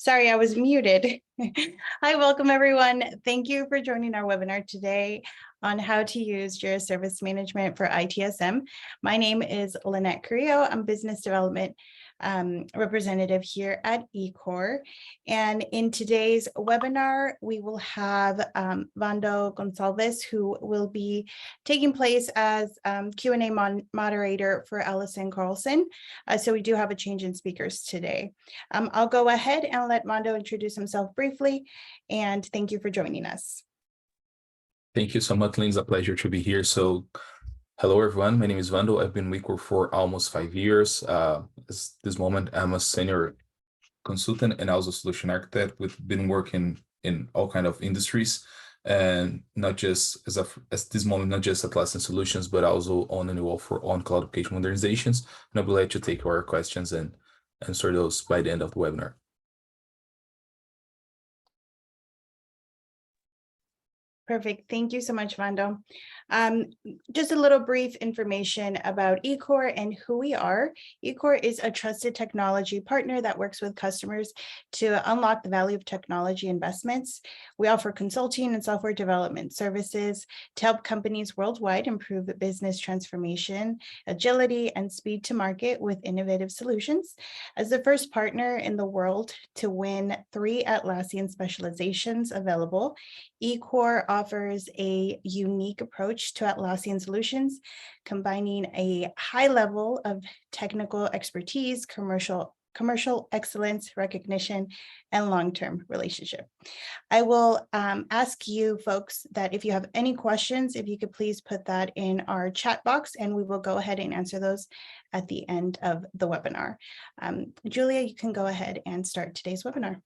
Sorry, I was muted. Hi, welcome everyone. Thank you for joining our webinar today on how to use Jira Service Management for ITSM. My name is Lynette Carrillo. I'm Business Development representative here at eCore. And in today's webinar, we will have Vando Gonçalves, who will be taking place as Q&A moderator for Allison Carlson. So we do have a change in speakers today. I'll go ahead and let Vando introduce himself briefly, and thank you for joining us. Thank you so much, Lynn. It's a pleasure to be here. So hello, everyone. My name is Vando. I've been with eCore for almost 5 years. At this moment, I'm a senior consultant and also solution architect. We've been working in all kinds of industries, and not just as this moment, not just Atlassian solutions, but also on renewal for on-cloud application modernizations. And I'll be glad to take your questions and answer those by the end of the webinar. Perfect. Thank you so much, Vando. Just a little brief information about eCore and who we are. eCore is a trusted technology partner that works with customers to unlock the value of technology investments. We offer consulting and software development services to help companies worldwide improve business transformation, agility, and speed to market with innovative solutions. As the first partner in the world to win 3 Atlassian specializations available, eCore offers a unique approach to Atlassian solutions, combining a high level of technical expertise, commercial excellence, recognition, and long-term relationship. I will ask you folks that if you have any questions, if you could please put that in our chat box, and we will go ahead and answer those at the end of the webinar. Julia, you can go ahead and start today's webinar.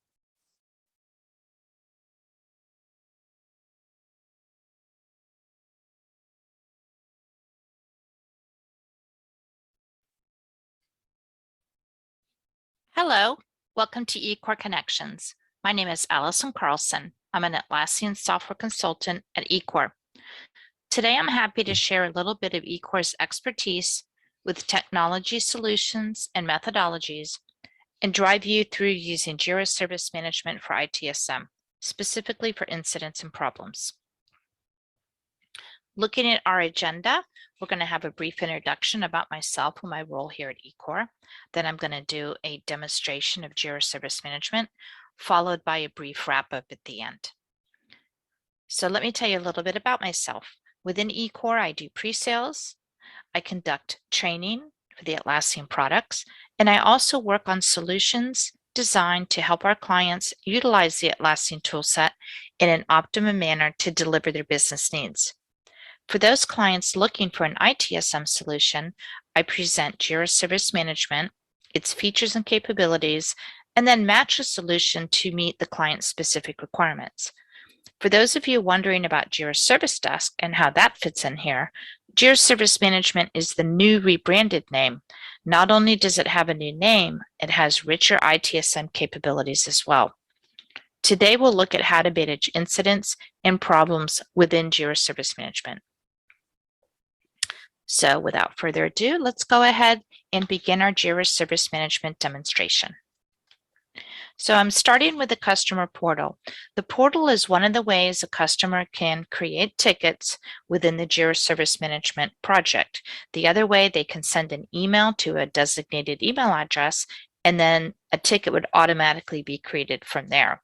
Hello, welcome to eCore Connections. My name is Allison Carlson. I'm an Atlassian software consultant at eCore. Today, I'm happy to share a little bit of eCore's expertise with technology solutions and methodologies and drive you through using Jira Service Management for ITSM, specifically for incidents and problems. Looking at our agenda, we're going to have a brief introduction about myself and my role here at eCore. Then I'm going to do a demonstration of Jira Service Management, followed by a brief wrap-up at the end. So let me tell you a little bit about myself. Within eCore, I do pre-sales, I conduct training for the Atlassian products, and I also work on solutions designed to help our clients utilize the Atlassian toolset in an optimum manner to deliver their business needs. For those clients looking for an ITSM solution, I present Jira Service Management, its features and capabilities, and then match a solution to meet the client's specific requirements. For those of you wondering about Jira Service Desk and how that fits in here, Jira Service Management is the new rebranded name. Not only does it have a new name, it has richer ITSM capabilities as well. Today, we'll look at how to manage incidents and problems within Jira Service Management. So without further ado, let's go ahead and begin our Jira Service Management demonstration. So I'm starting with the customer portal. The portal is one of the ways a customer can create tickets within the Jira Service Management project. The other way, they can send an email to a designated email address, and then a ticket would automatically be created from there.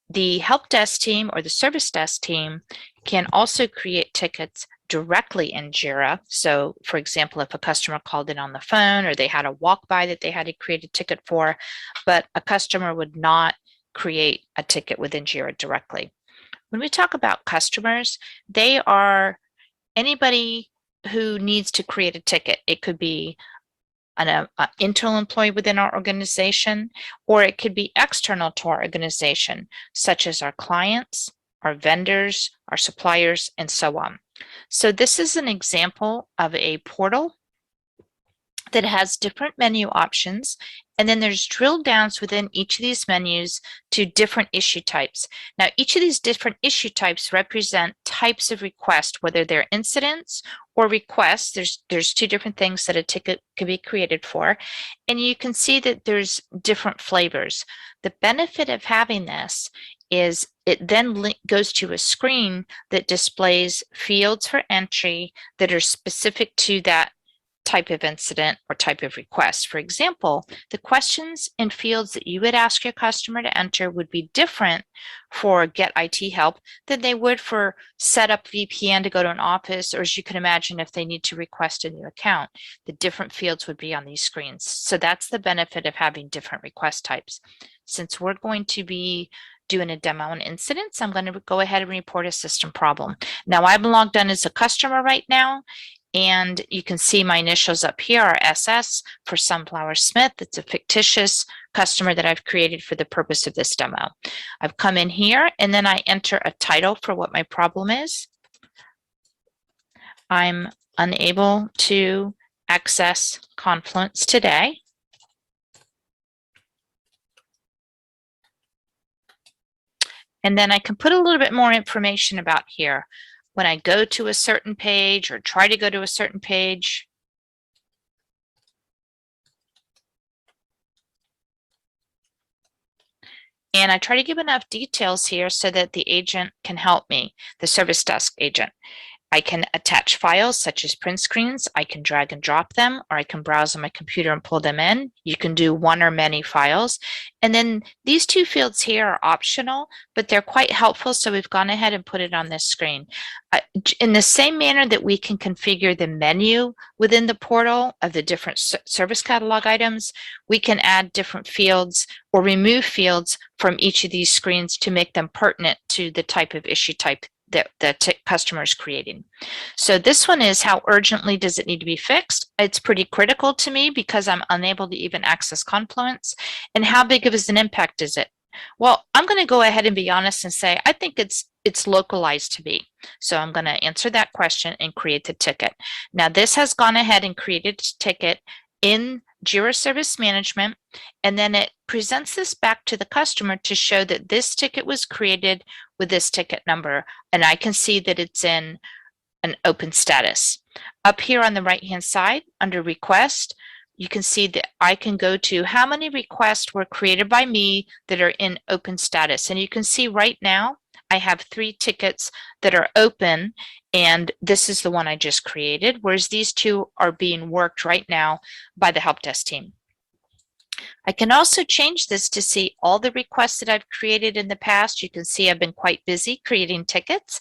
The help desk team or the service desk team can also create tickets directly in Jira. So for example, if a customer called in on the phone or they had a walk-by that they had to create a ticket for, but a customer would not create a ticket within Jira directly. When we talk about customers, they are anybody who needs to create a ticket. It could be an internal employee within our organization, or it could be external to our organization, such as our clients, our vendors, our suppliers, and so on. So this is an example of a portal that has different menu options, And then there's drill downs within each of these menus to different issue types. Now, each of these different issue types represent types of requests, whether they're incidents or requests. There's two different things that a ticket could be created for. And you can see that there's different flavors. The benefit of having this is it then goes to a screen that displays fields for entry that are specific to that type of incident or type of request. For example, the questions and fields that you would ask your customer to enter would be different for get IT help than they would for set up VPN to go to an office, or as you can imagine, if they need to request a new account, the different fields would be on these screens. So that's the benefit of having different request types. Since we're going to be doing a demo on incidents, I'm going to go ahead and report a system problem. Now I'm logged in as a customer right now, and you can see my initials up here are SS for Sunflower Smith. It's a fictitious customer that I've created for the purpose of this demo. I've come in here and then I enter a title for what my problem is. I'm unable to access Confluence today. And then I can put a little bit more information about here. When I go to a certain page or try to go to a certain page, and I try to give enough details here so that the agent can help me, the service desk agent. I can attach files such as print screens. I can drag and drop them, or I can browse on my computer and pull them in. You can do one or many files. And then these two fields here are optional, but they're quite helpful. So we've gone ahead and put it on this screen. In the same manner that we can configure the menu within the portal of the different service catalog items, we can add different fields or remove fields from each of these screens to make them pertinent to the type of issue type that the customer is creating. So this one is, how urgently does it need to be fixed? It's pretty critical to me because I'm unable to even access Confluence. And how big of an impact is it? Well, I'm going to go ahead and be honest and say I think it's localized to me. So I'm going to answer that question and create the ticket. Now this has gone ahead and created a ticket in Jira Service Management, and then it presents this back to the customer to show that this ticket was created with this ticket number, and I can see that it's in an open status. Up here on the right hand side under request, you can see that I can go to how many requests were created by me that are in open status, and you can see right now I have 3 tickets that are open, and this is the one I just created, whereas these 2 are being worked right now by the help desk team. I can also change this to see all the requests that I've created in the past. You can see I've been quite busy creating tickets,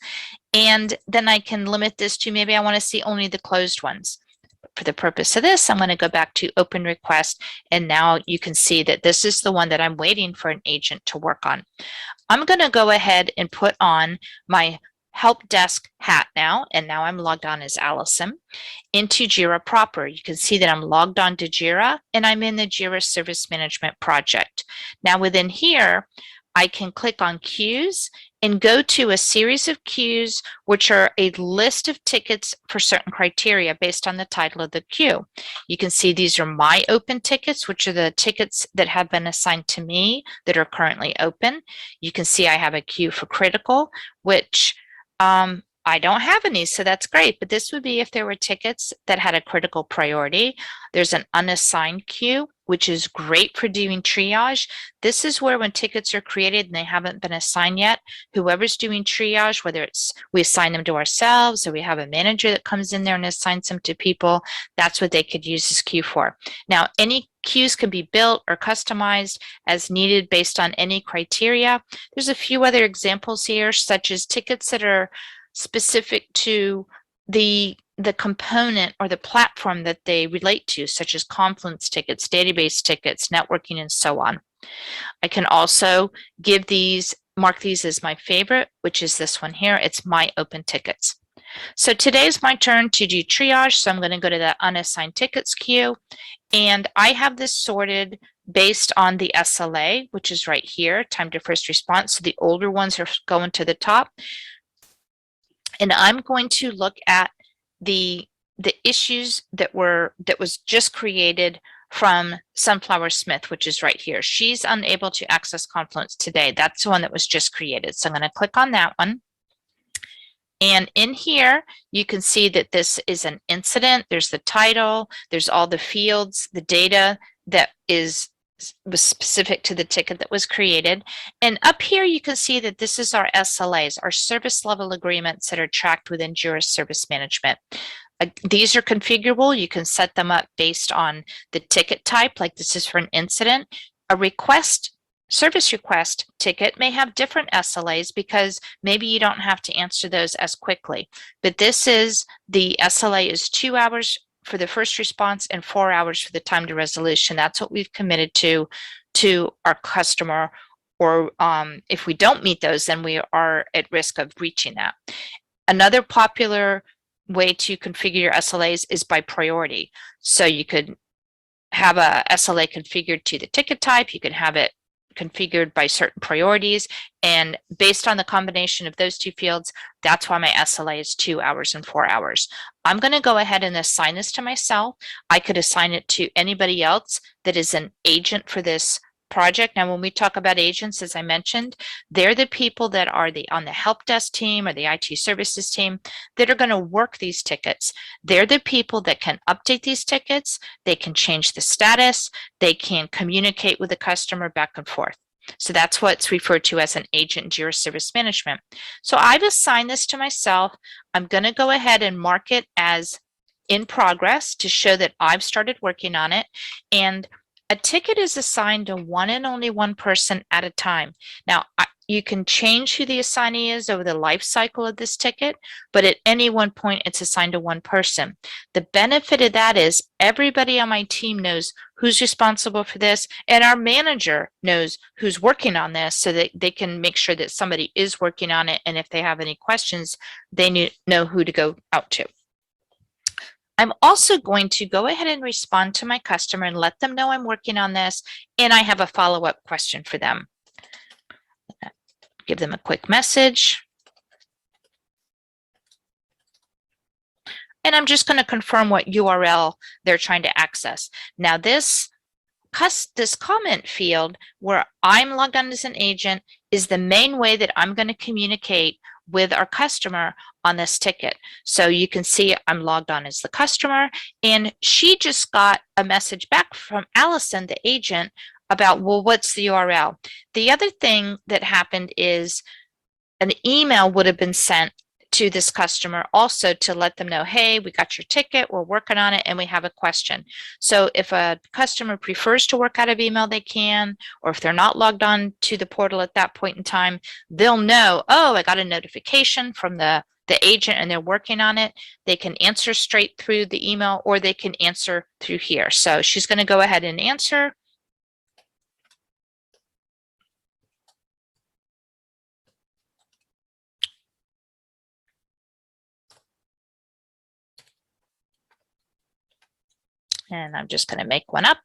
and then I can limit this to maybe I want to see only the closed ones. For the purpose of this, I'm going to go back to open request, and now you can see that this is the one that I'm waiting for an agent to work on. I'm going to go ahead and put on my help desk hat now, and now I'm logged on as Allison into Jira proper. You can see that I'm logged on to Jira and I'm in the Jira Service Management project. Now within here, I can click on queues and go to a series of queues, which are a list of tickets for certain criteria based on the title of the queue. You can see these are my open tickets, which are the tickets that have been assigned to me that are currently open. You can see I have a queue for critical, which I don't have any, so that's great. But this would be if there were tickets that had a critical priority. There's an unassigned queue, which is great for doing triage. This is where when tickets are created and they haven't been assigned yet, whoever's doing triage, whether it's we assign them to ourselves or we have a manager that comes in there and assigns them to people, that's what they could use this queue for. Now, any queues can be built or customized as needed based on any criteria. There's a few other examples here, such as tickets that are specific to the component or the platform that they relate to, such as Confluence tickets, database tickets, networking, and so on. I can also mark these as my favorite, which is this one here. It's my open tickets. So today's my turn to do triage. So I'm going to go to the unassigned tickets queue, and I have this sorted based on the SLA, which is right here, time to first response. So the older ones are going to the top. And I'm going to look at the issues that was just created from Sunflower Smith, which is right here. She's unable to access Confluence today. That's the one that was just created. So I'm going to click on that one. And in here, you can see that this is an incident. There's the title, there's all the fields, the data that was specific to the ticket that was created. And up here, you can see that this is our SLAs, our service level agreements that are tracked within Jira Service Management. These are configurable. You can set them up based on the ticket type, like this is for an incident. A service request ticket may have different SLAs because maybe you don't have to answer those as quickly. But this is, the SLA is 2 hours for the first response and 4 hours for the time to resolution. That's what we've committed to our customer. Or if we don't meet those, then we are at risk of breaching that. Another popular way to configure your SLAs is by priority. So you could have a SLA configured to the ticket type. You can have it configured by certain priorities, and based on the combination of those two fields, that's why my SLA is 2 hours and 4 hours. I'm going to go ahead and assign this to myself. I could assign it to anybody else that is an agent for this project. Now, when we talk about agents, as I mentioned, they're the people that are on the help desk team or the IT services team that are going to work these tickets. They're the people that can update these tickets. They can change the status. They can communicate with the customer back and forth. So that's what's referred to as an agent in Jira Service Management. So I've assigned this to myself. I'm going to go ahead and mark it as in progress to show that I've started working on it. And a ticket is assigned to one and only one person at a time. Now, you can change who the assignee is over the life cycle of this ticket, but at any one point, it's assigned to one person. The benefit of that is everybody on my team knows who's responsible for this, and our manager knows who's working on this so that they can make sure that somebody is working on it, and if they have any questions, they know who to go out to. I'm also going to go ahead and respond to my customer and let them know I'm working on this, and I have a follow-up question for them. Give them a quick message. And I'm just going to confirm what URL they're trying to access. Now, this comment field where I'm logged on as an agent is the main way that I'm going to communicate with our customer on this ticket. So you can see I'm logged on as the customer, and she just got a message back from Allison, the agent, about, well, what's the URL? The other thing that happened is an email would have been sent to this customer also to let them know, hey, we got your ticket, we're working on it, and we have a question. So if a customer prefers to work out of email, they can, or if they're not logged on to the portal at that point in time, they'll know, oh, I got a notification from the agent and they're working on it. They can answer straight through the email, or they can answer through here. So she's going to go ahead and answer. And I'm just going to make one up.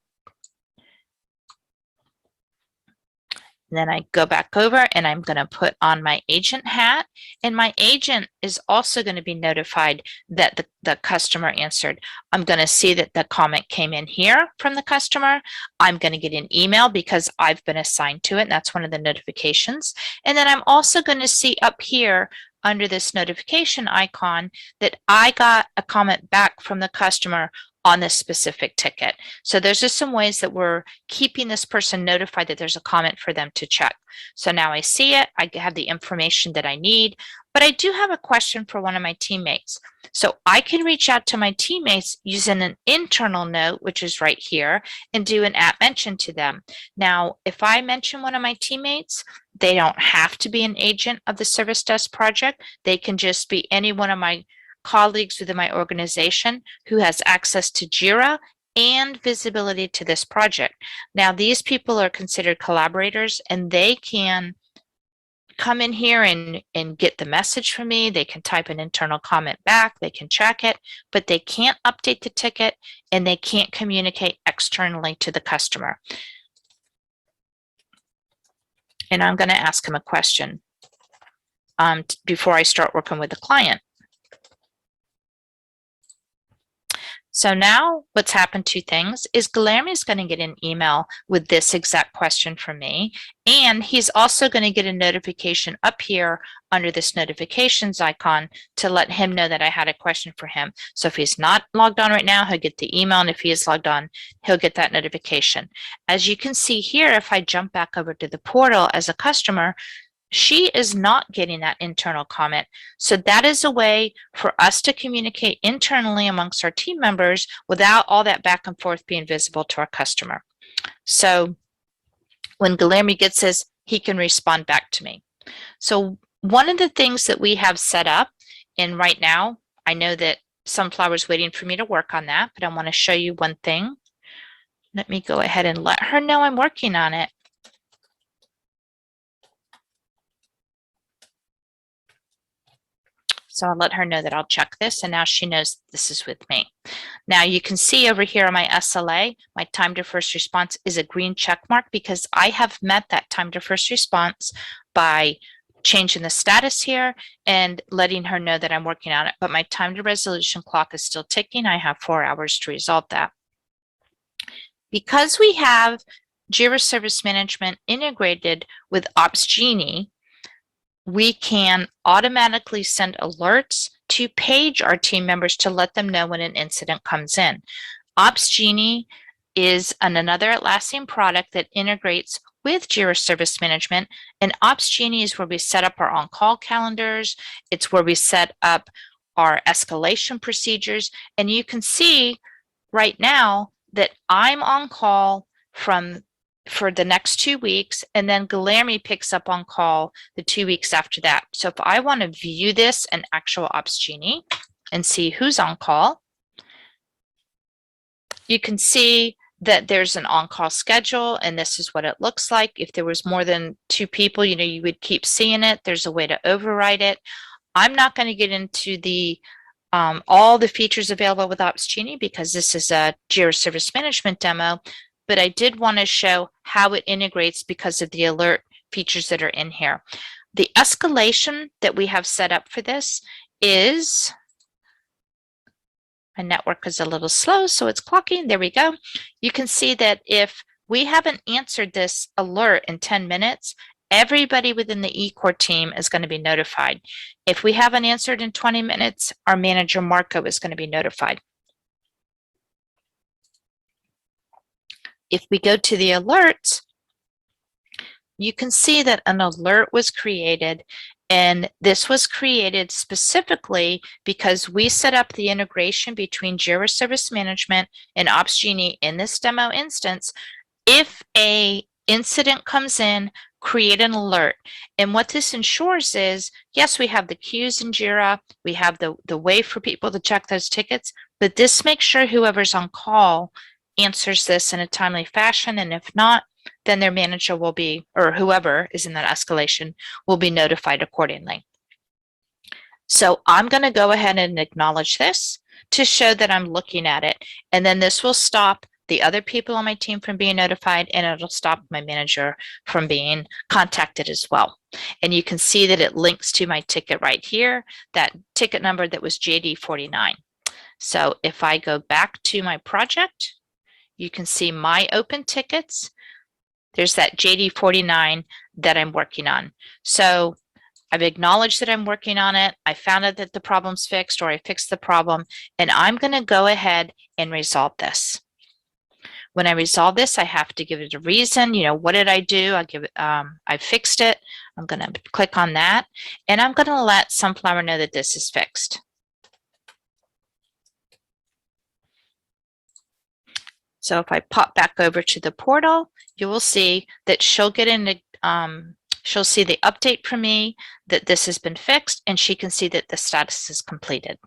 And then I go back over and I'm going to put on my agent hat, and my agent is also going to be notified that the customer answered. I'm going to see that the comment came in here from the customer. I'm going to get an email because I've been assigned to it, and that's one of the notifications. And then I'm also going to see up here under this notification icon that I got a comment back from the customer on this specific ticket. So there's just some ways that we're keeping this person notified that there's a comment for them to check. So now I see it, I have the information that I need, but I do have a question for one of my teammates. So I can reach out to my teammates using an internal note, which is right here, and do an @mention to them. Now, if I mention one of my teammates, they don't have to be an agent of the Service Desk project. They can just be any one of my colleagues within my organization who has access to Jira and visibility to this project. Now, these people are considered collaborators, and they can come in here and get the message from me. They can type an internal comment back, they can track it, but they can't update the ticket, and they can't communicate externally to the customer. And I'm going to ask him a question before I start working with the client. So now what's happened, two things, is Guillermo is going to get an email with this exact question from me. And he's also going to get a notification up here under this notifications icon to let him know that I had a question for him. So if he's not logged on right now, he'll get the email. And if he is logged on, he'll get that notification. As you can see here, if I jump back over to the portal as a customer, she is not getting that internal comment. So that is a way for us to communicate internally amongst our team members without all that back and forth being visible to our customer. So when Guillermo gets this, he can respond back to me. So one of the things that we have set up, and right now, I know that Sunflower's waiting for me to work on that, but I want to show you one thing. Let me go ahead and let her know I'm working on it. So I'll let her know that I'll check this, and now she knows this is with me. Now you can see over here on my SLA, my time to first response is a green check mark because I have met that time to first response by changing the status here and letting her know that I'm working on it. But my time to resolution clock is still ticking. I have 4 hours to resolve that. Because we have Jira Service Management integrated with Opsgenie, we can automatically send alerts to page our team members to let them know when an incident comes in. Opsgenie is another Atlassian product that integrates with Jira Service Management, and Opsgenie is where we set up our on-call calendars. It's where we set up our escalation procedures, and you can see right now that I'm on call for the next 2 weeks, and then Guillermo picks up on call the 2 weeks after that. So if I want to view this in actual Opsgenie and see who's on call, you can see that there's an on-call schedule, and this is what it looks like. If there was more than 2 people, you would keep seeing it. There's a way to override it. I'm not going to get into the all the features available with Opsgenie because this is a Jira Service Management demo, but I did want to show how it integrates because of the alert features that are in here. The escalation that we have set up for this is, my network is a little slow, so it's clocking. There we go. You can see that if we haven't answered this alert in 10 minutes, everybody within the eCore team is going to be notified. If we haven't answered in 20 minutes, our manager Marco is going to be notified. If we go to the alerts, you can see that an alert was created, and this was created specifically because we set up the integration between Jira Service Management and Opsgenie in this demo instance. If a incident comes in, create an alert. And what this ensures is, yes, we have the queues in Jira, we have the way for people to check those tickets, but this makes sure whoever's on call answers this in a timely fashion, and if not, then their manager will be, or whoever is in that escalation, will be notified accordingly. So I'm going to go ahead and acknowledge this to show that I'm looking at it, and then this will stop the other people on my team from being notified, and it'll stop my manager from being contacted as well. And you can see that it links to my ticket right here, that ticket number that was JD49. So if I go back to my project, you can see my open tickets. There's that JD49 that I'm working on. So I've acknowledged that I'm working on it. I found out that the problem's fixed, or I fixed the problem, and I'm going to go ahead and resolve this. When I resolve this, I have to give it a reason. What did I do? I'll give it, I fixed it. I'm going to click on that, and I'm going to let Sunflower know that this is fixed. So if I pop back over to the portal, you will see that she'll get in she'll see the update from me that this has been fixed, and she can see that the status is completed.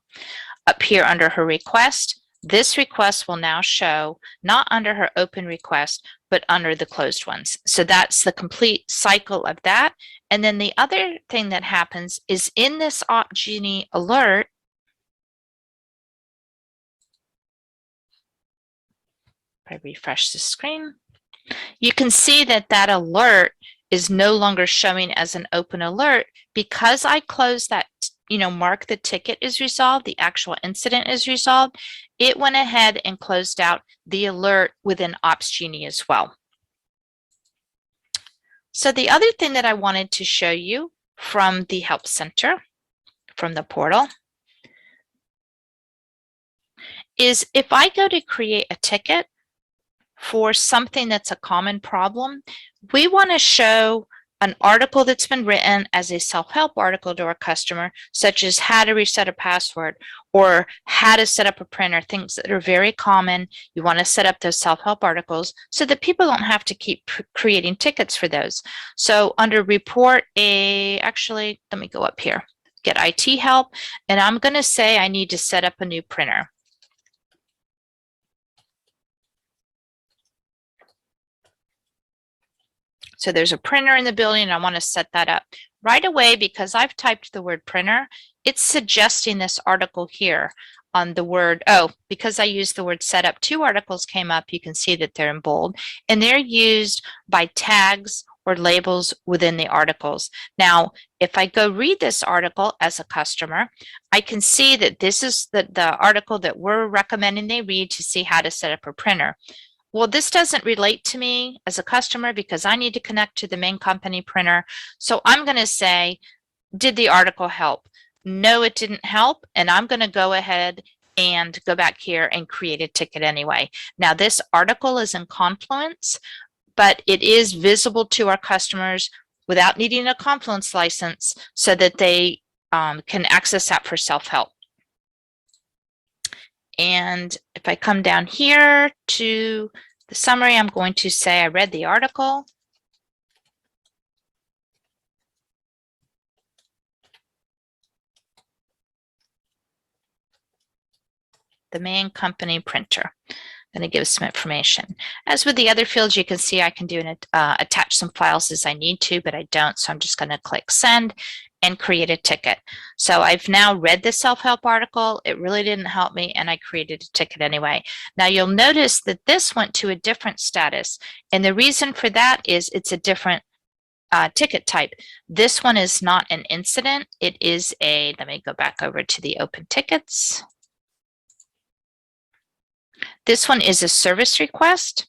Up here under her request, this request will now show not under her open request, but under the closed ones. So that's the complete cycle of that. And then the other thing that happens is in this Opsgenie alert, if I refresh the screen, you can see that that alert is no longer showing as an open alert because I closed that, mark the ticket is resolved, the actual incident is resolved. it went ahead and closed out the alert within Opsgenie as well. So the other thing that I wanted to show you from the Help Center, from the portal, is if I go to create a ticket for something that's a common problem, we want to show an article that's been written as a self-help article to our customer, such as how to reset a password or how to set up a printer, things that are very common. You want to set up those self-help articles so that people don't have to keep creating tickets for those. So under report actually, let me go up here, get IT help, and I'm going to say I need to set up a new printer. So there's a printer in the building and I want to set that up. Right away, because I've typed the word printer, it's suggesting this article here on the word, because I used the word setup, 2 articles came up. You can see that they're in bold and they're used by tags or labels within the articles. Now, if I go read this article as a customer, I can see that this is the article that we're recommending they read to see how to set up a printer. Well, this doesn't relate to me as a customer because I need to connect to the main company printer. So I'm going to say, did the article help? No, it didn't help. And I'm going to go ahead and go back here and create a ticket anyway. Now, this article is in Confluence, but it is visible to our customers without needing a Confluence license so that they can access that for self-help. And if I come down here to the summary, I'm going to say I read the article. The main company printer. I'm going to give some information. As with the other fields, you can see I can do attach some files as I need to, but I don't. So I'm just going to click send and create a ticket. So I've now read the self-help article. It really didn't help me, and I created a ticket anyway. Now you'll notice that this went to a different status, and the reason for that is it's a different ticket type. This one is not an incident. It is let me go back over to the open tickets. This one is a service request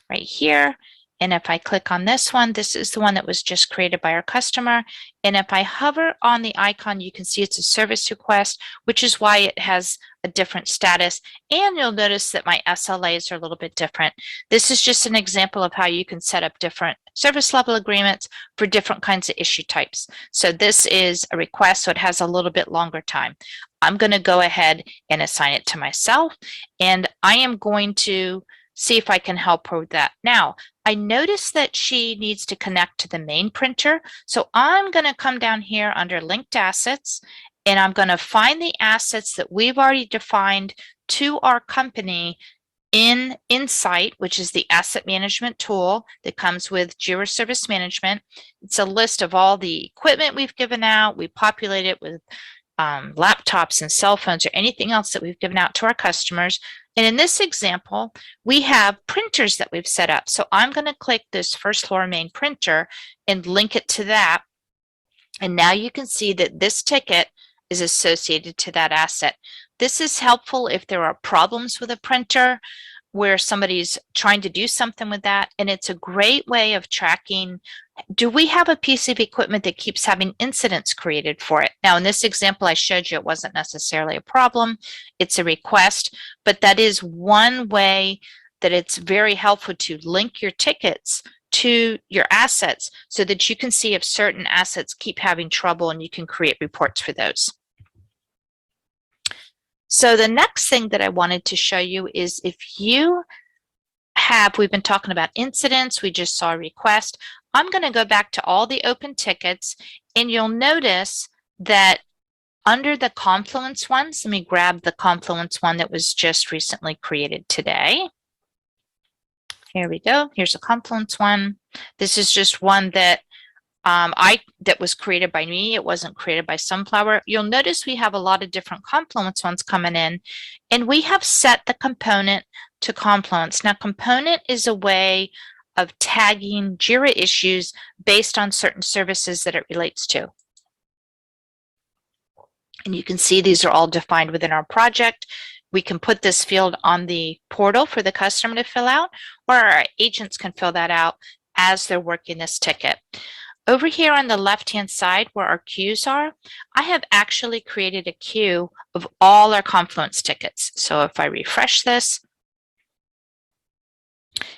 right here. And if I click on this one, this is the one that was just created by our customer. And if I hover on the icon, you can see it's a service request, which is why it has a different status. And you'll notice that my SLAs are a little bit different. This is just an example of how you can set up different service level agreements for different kinds of issue types. So this is a request, so it has a little bit longer time. I'm going to go ahead and assign it to myself, and I am going to see if I can help her with that. Now, I notice that she needs to connect to the main printer. So I'm going to come down here under linked assets, and I'm going to find the assets that we've already defined to our company in Insight, which is the asset management tool that comes with Jira Service Management. It's a list of all the equipment we've given out. We populate it with laptops and cell phones or anything else that we've given out to our customers. And in this example, we have printers that we've set up. So I'm going to click this first floor main printer and link it to that. And now you can see that this ticket is associated to that asset. This is helpful if there are problems with a printer where somebody's trying to do something with that. And it's a great way of tracking, do we have a piece of equipment that keeps having incidents created for it? Now, in this example I showed you, it wasn't necessarily a problem. It's a request, but that is one way that it's very helpful to link your tickets to your assets so that you can see if certain assets keep having trouble and you can create reports for those. So the next thing that I wanted to show you is if you we've been talking about incidents, we just saw a request. I'm going to go back to all the open tickets, and you'll notice that under the Confluence ones, let me grab the Confluence one that was just recently created today. Here we go. Here's a Confluence one. This is just one that that was created by me. It wasn't created by Sunflower. You'll notice we have a lot of different Confluence ones coming in, and we have set the component to Confluence. Now, component is a way of tagging Jira issues based on certain services that it relates to. And you can see these are all defined within our project. We can put this field on the portal for the customer to fill out, or our agents can fill that out as they're working this ticket. Over here on the left-hand side where our queues are, I have actually created a queue of all our Confluence tickets. So if I refresh this,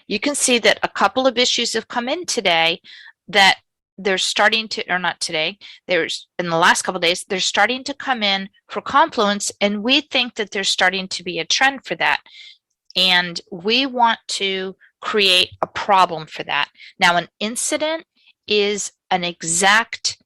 you can see that a couple of issues have come in today that they're starting to, or not today, there's in the last couple of days, they're starting to come in for Confluence, and we think that there's starting to be a trend for that. And we want to create a problem for that. Now, an incident is an exact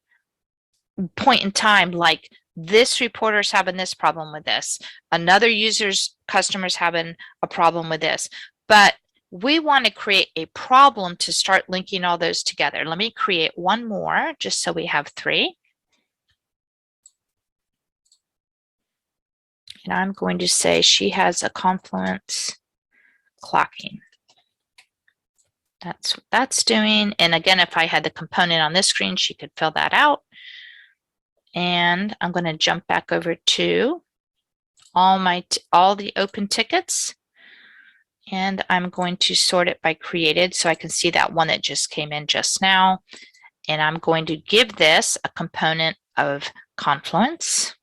point in time, like this reporter's having this problem with this, another user's customer's having a problem with this, but we want to create a problem to start linking all those together. Let me create one more just so we have 3. And I'm going to say she has a Confluence clocking. That's what that's doing. And again, if I had the component on this screen, she could fill that out. And I'm going to jump back over to all the open tickets. And I'm going to sort it by created so I can see that one that just came in just now. And I'm going to give this a component of Confluence.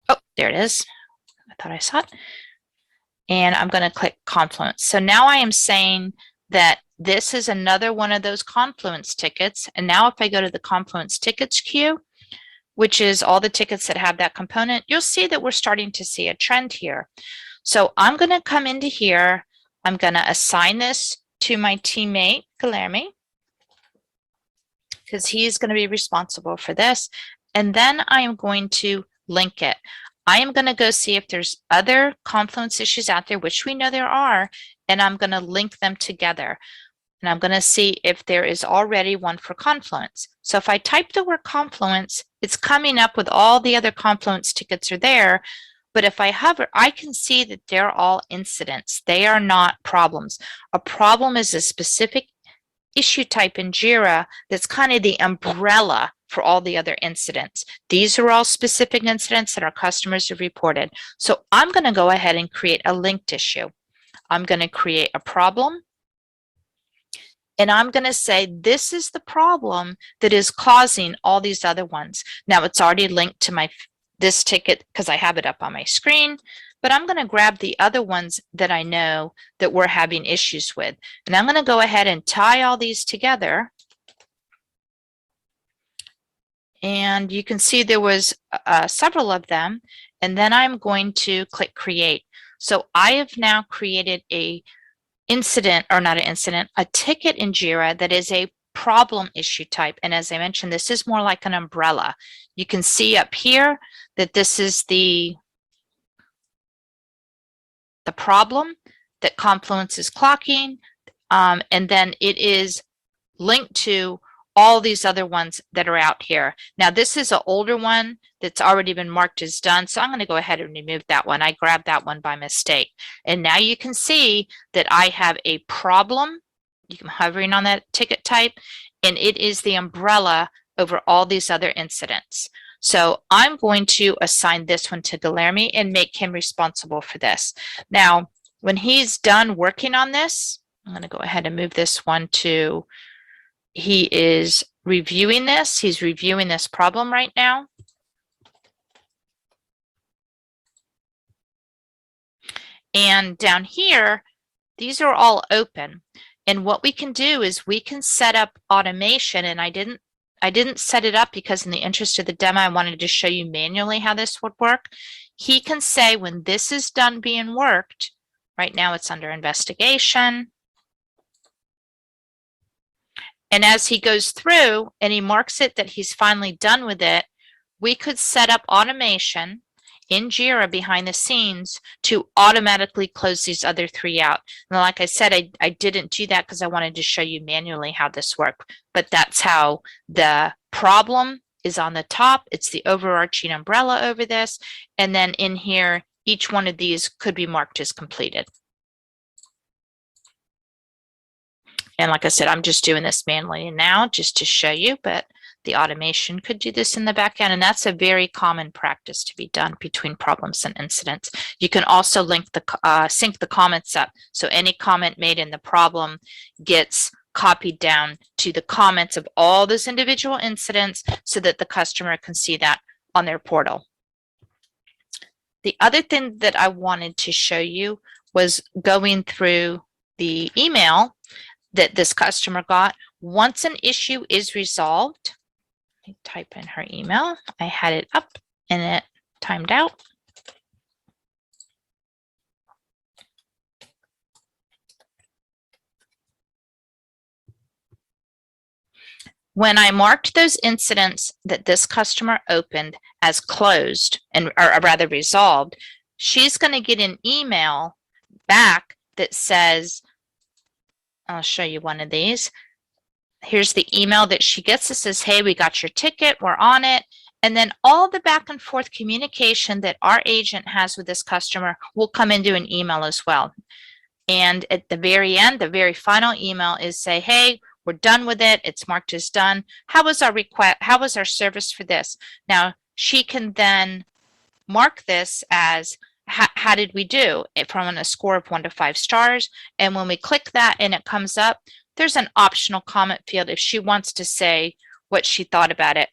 Oh, there it is. I thought I saw it. And I'm going to click Confluence. So now I am saying that this is another one of those Confluence tickets. And now if I go to the Confluence tickets queue, which is all the tickets that have that component, you'll see that we're starting to see a trend here. So I'm going to come into here. I'm going to assign this to my teammate, Guilherme, because he's going to be responsible for this. And then I am going to link it. I am going to go see if there's other Confluence issues out there, which we know there are, and I'm going to link them together. And I'm going to see if there is already one for Confluence. So if I type the word Confluence, it's coming up with all the other Confluence tickets are there. But if I hover, I can see that they're all incidents. They are not problems. A problem is a specific issue type in Jira that's kind of the umbrella for all the other incidents. These are all specific incidents that our customers have reported. So I'm going to go ahead and create a linked issue. I'm going to create a problem. And I'm going to say, this is the problem that is causing all these other ones. Now it's already linked to this ticket because I have it up on my screen, but I'm going to grab the other ones that I know that we're having issues with. And I'm going to go ahead and tie all these together. And you can see there was several of them. And then I'm going to click create. So I have now created a ticket in Jira that is a problem issue type. And as I mentioned, this is more like an umbrella. You can see up here that this is the problem that Confluence is clocking. And then it is linked to all these other ones that are out here. Now, this is an older one that's already been marked as done. So I'm going to go ahead and remove that one. I grabbed that one by mistake. And now you can see that I have a problem. I'm hovering on that ticket type, and it is the umbrella over all these other incidents. So I'm going to assign this one to Guilherme and make him responsible for this. Now, when he's done working on this, I'm going to go ahead and move this one to, he is reviewing this. He's reviewing this problem right now. And down here, these are all open. And what we can do is we can set up automation. And I didn't set it up because in the interest of the demo, I wanted to show you manually how this would work. He can say when this is done being worked, right now it's under investigation. And as he goes through and he marks it that he's finally done with it, we could set up automation in Jira behind the scenes to automatically close these other 3 out. And like I said, I didn't do that because I wanted to show you manually how this worked. But that's how the problem is on the top. It's the overarching umbrella over this. And then in here, each one of these could be marked as completed. And like I said, I'm just doing this manually now just to show you, but the automation could do this in the back end. And that's a very common practice to be done between problems and incidents. You can also sync the comments up. So any comment made in the problem gets copied down to the comments of all those individual incidents so that the customer can see that on their portal. The other thing that I wanted to show you was going through the email that this customer got. Once an issue is resolved, let me type in her email. I had it up and it timed out. When I marked those incidents that this customer opened as closed or rather resolved, she's going to get an email back that says, I'll show you one of these. Here's the email that she gets that says, hey, we got your ticket, we're on it. And then all the back and forth communication that our agent has with this customer will come into an email as well. And at the very end, the very final email is say, hey, we're done with it. It's marked as done. How was our request? How was our service for this? Now she can then mark this as how did we do it from a score of 1 to 5 stars. And when we click that and it comes up, there's an optional comment field if she wants to say what she thought about it.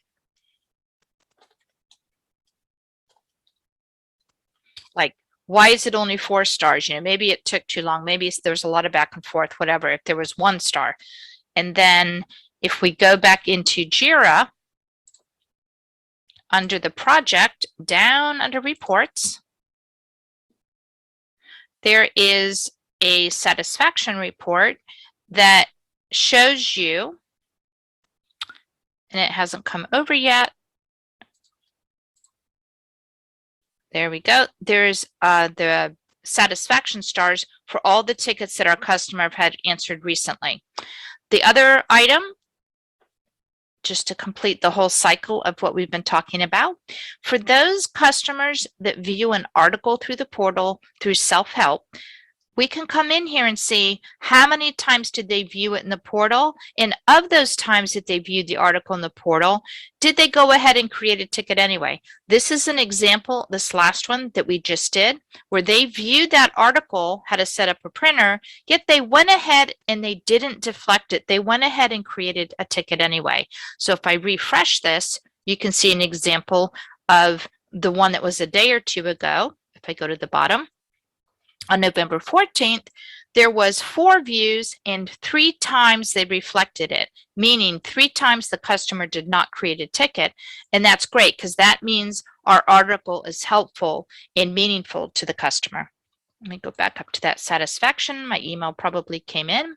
Like, why is it only 4 stars? You know, maybe it took too long. Maybe there's a lot of back and forth, whatever. If there was 1 star. And then if we go back into Jira, under the project, down under reports, there is a satisfaction report that shows you, and it hasn't come over yet. There we go. There's the satisfaction stars for all the tickets that our customer have had answered recently. The other item, just to complete the whole cycle of what we've been talking about, for those customers that view an article through the portal through self-help, we can come in here and see how many times did they view it in the portal, and of those times that they viewed the article in the portal, did they go ahead and create a ticket anyway? This is an example, this last one that we just did, where they viewed that article, how to set up a printer, yet they went ahead and they didn't deflect it. They went ahead and created a ticket anyway. So if I refresh this, you can see an example of the one that was a day or two ago. If I go to the bottom, on November 14th, there was 4 views and 3 times they reflected it, meaning 3 times the customer did not create a ticket. And that's great because that means our article is helpful and meaningful to the customer. Let me go back up to that satisfaction. My email probably came in.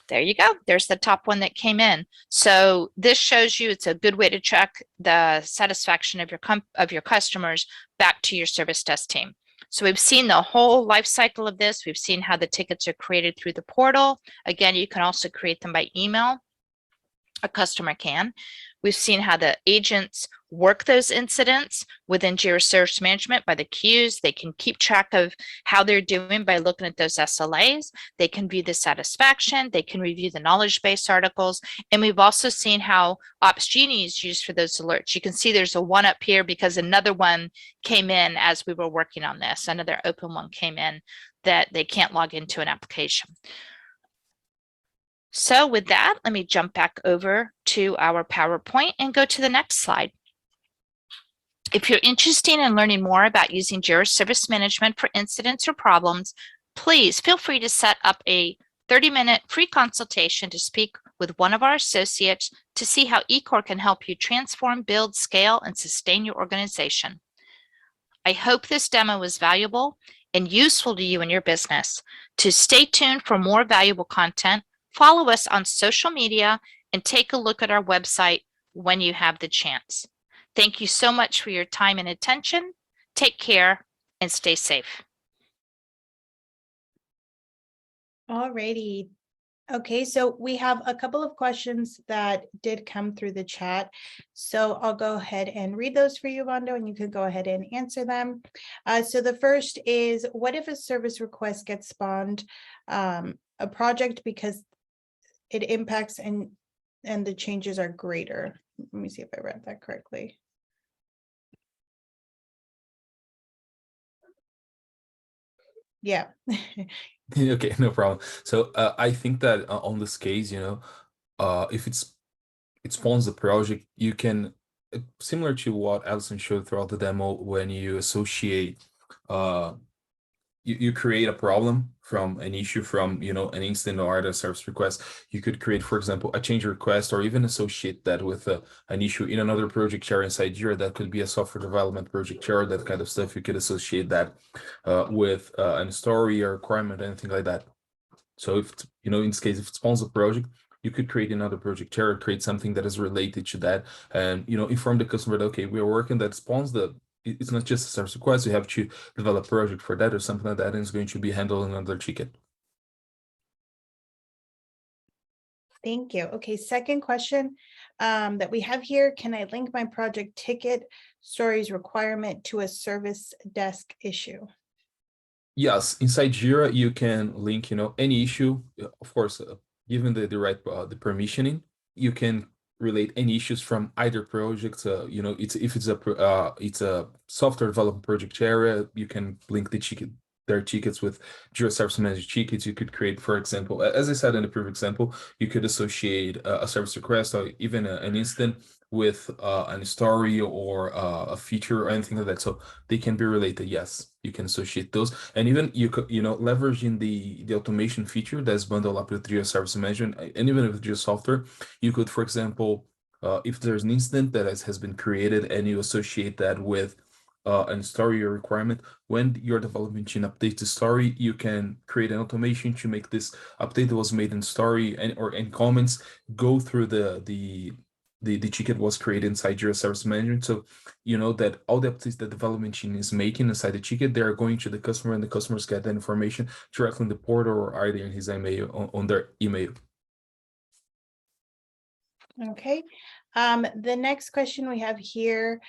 There you go. There's the top one that came in. So this shows you it's a good way to check the satisfaction of your customers back to your service desk team. So we've seen the whole life cycle of this. We've seen how the tickets are created through the portal. Again, you can also create them by email. A customer can. We've seen how the agents work those incidents within Jira Service Management by the queues. They can keep track of how they're doing by looking at those SLAs. They can view the satisfaction. They can review the knowledge base articles. And we've also seen how Opsgenie is used for those alerts. You can see there's a one up here because another one came in as we were working on this. Another open one came in that they can't log into an application. So with that, let me jump back over to our PowerPoint and go to the next slide. If you're interested in learning more about using Jira Service Management for incidents or problems, please feel free to set up a 30-minute free consultation to speak with one of our associates to see how eCore can help you transform, build, scale, and sustain your organization. I hope this demo was valuable and useful to you and your business. To stay tuned for more valuable content, follow us on social media and take a look at our website when you have the chance. Thank you so much for your time and attention. Take care and stay safe. Alrighty. Okay, so we have a couple of questions that did come through the chat. So I'll go ahead and read those for you, Vando, and you can go ahead and answer them. So the first is, what if a service request gets spawned a project because it impacts and the changes are greater? Let me see if I read that correctly. Yeah. Okay, no problem. So I think that on this case, if it spawns the project, you can, similar to what Alison showed throughout the demo, when you associate, you create a problem from an issue from, an incident or a service request. You could create, for example, a change request, or even associate that with an issue in another project share inside Jira. That could be a software development project share, that kind of stuff. You could associate that with a story or requirement, anything like that. So if, in this case, if it spawns a project, you could create another project share, create something that is related to that, and, inform the customer that, okay, we are working that spawns it's not just a service request, we have to develop a project for that or something like that, and it's going to be handled in another ticket. Thank you. Okay, second question that we have here, can I link my project ticket stories requirement to a service desk issue? Yes, inside Jira, you can link, any issue, of course, given the right the permissioning, you can relate any issues from either project. If it's a software development project area, you can link their tickets with Jira Service Management tickets. You could create, for example, as I said in the previous example, you could associate a service request or even an incident with a story or a feature or anything like that. So they can be related. Yes, you can associate those, and even you could, leveraging the automation feature that's bundled up with Jira Service Management, and even with Jira software, you could, for example, if there's an incident that has been created and you associate that with a story or requirement, when your development team updates the story, you can create an automation to make this update that was made in story or in comments go through the ticket was created inside Jira Service Management. So that all the updates the development team is making inside the ticket, they're going to the customer, and the customers get that information directly in the portal or either in his email, on their email. Okay. The next question we have here,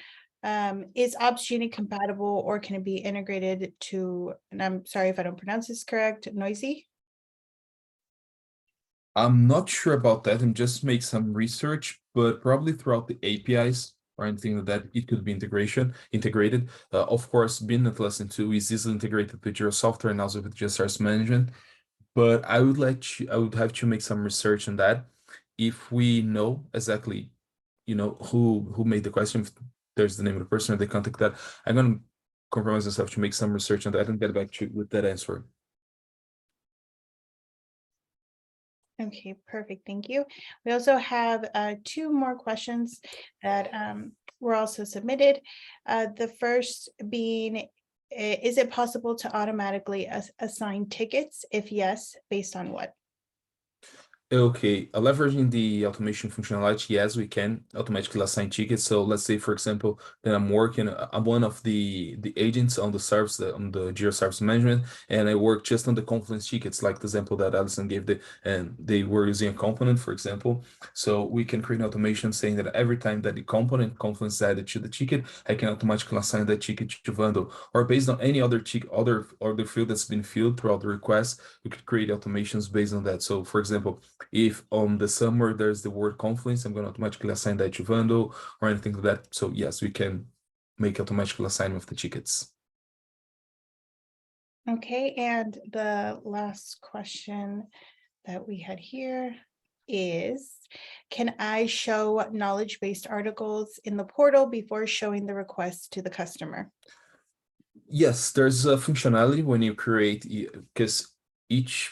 is Opsgenie compatible, or can it be integrated to, and I'm sorry if I don't pronounce this correct, Noisy? I'm not sure about that, and just make some research, but probably throughout the APIs or anything like that, it could be integrated. Of course, being at lesson 2 is easily integrated with Jira software and also with Jira Service Management. But I would have to make some research on that. If we know exactly, who made the question, if there's the name of the person or the contact, that I'm gonna compromise myself to make some research on that and get back to you with that answer. Okay, perfect. Thank you. We also have 2 more questions that were also submitted. The first being, is it possible to automatically assign tickets? If yes, based on what? Okay, leveraging the automation functionality, yes, we can automatically assign tickets. So let's say, for example, that I'm one of the agents on the service, on the Jira Service Management, and I work just on the Confluence tickets, like the example that Alison gave, and they were using a component, for example. So we can create an automation saying that every time that the component Confluence is added to the ticket, I can automatically assign that ticket to Vando, or based on any other other field that's been filled throughout the request, we could create automations based on that. So, for example, if on the summer there's the word Confluence, I'm going to automatically assign that to Vando or anything like that. So yes, we can make automatical assignment of the tickets. Okay, and the last question that we had here is, can I show knowledge-based articles in the portal before showing the request to the customer? Yes, there's a functionality when you create, because each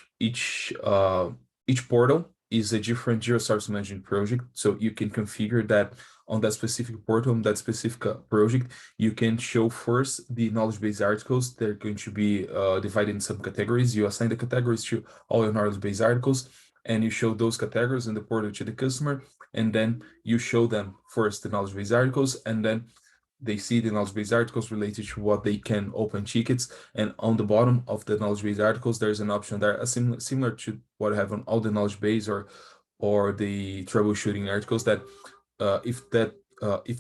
portal is a different Jira Service Management project. So you can configure that on that specific portal, on that specific project. You can show first the knowledge-based articles. They're going to be divided in some categories. You assign the categories to all your knowledge-based articles, and you show those categories in the portal to the customer. And then you show them first the knowledge-based articles, and then they see the knowledge base articles related to what they can open tickets. And on the bottom of the knowledge base articles, there's an option there similar to what I have on all the knowledge base or the troubleshooting articles that if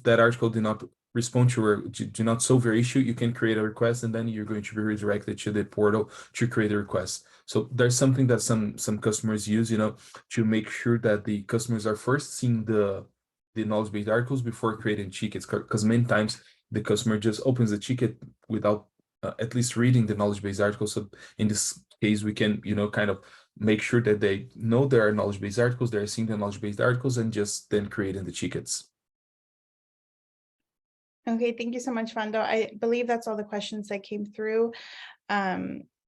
that article did not respond to or do not solve your issue, you can create a request, and then you're going to be redirected to the portal to create a request. So there's something that some customers use, to make sure that the customers are first seeing the knowledge-based articles before creating tickets, because many times the customer just opens the ticket without at least reading the knowledge-based articles. So in this case, we can, kind of make sure that they know there are knowledge-based articles, they're seeing the knowledge-based articles, and just then creating the tickets. Okay, thank you so much, Vando. I believe that's all the questions that came through.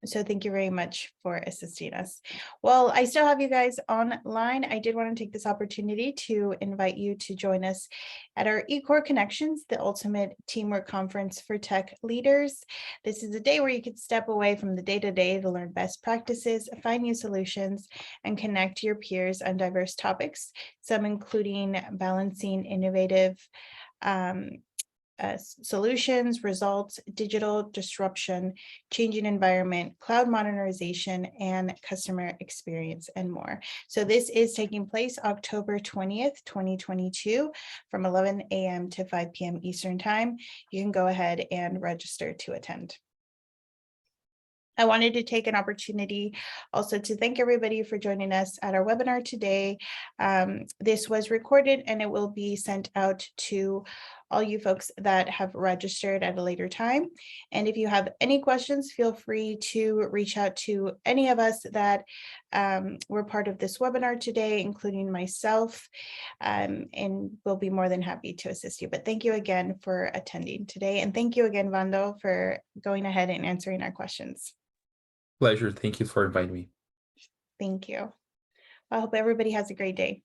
So thank you very much for assisting us. Well, I still have you guys online. I did want to take this opportunity to invite you to join us at our eCore Connections, the ultimate teamwork conference for tech leaders. This is a day where you can step away from the day-to-day to learn best practices, find new solutions, and connect to your peers on diverse topics, some including balancing innovative solutions, results, digital disruption, changing environment, cloud modernization, and customer experience, and more. So this is taking place October 20th, 2022 from 11 a.m. to 5 p.m. Eastern Time. You can go ahead and register to attend. I wanted to take an opportunity also to thank everybody for joining us at our webinar today. This was recorded and it will be sent out to all you folks that have registered at a later time. And if you have any questions, feel free to reach out to any of us that were part of this webinar today, including myself, and we'll be more than happy to assist you. But thank you again for attending today. And thank you again, Vando, for going ahead and answering our questions. Pleasure. Thank you for inviting me. Thank you. I hope everybody has a great day.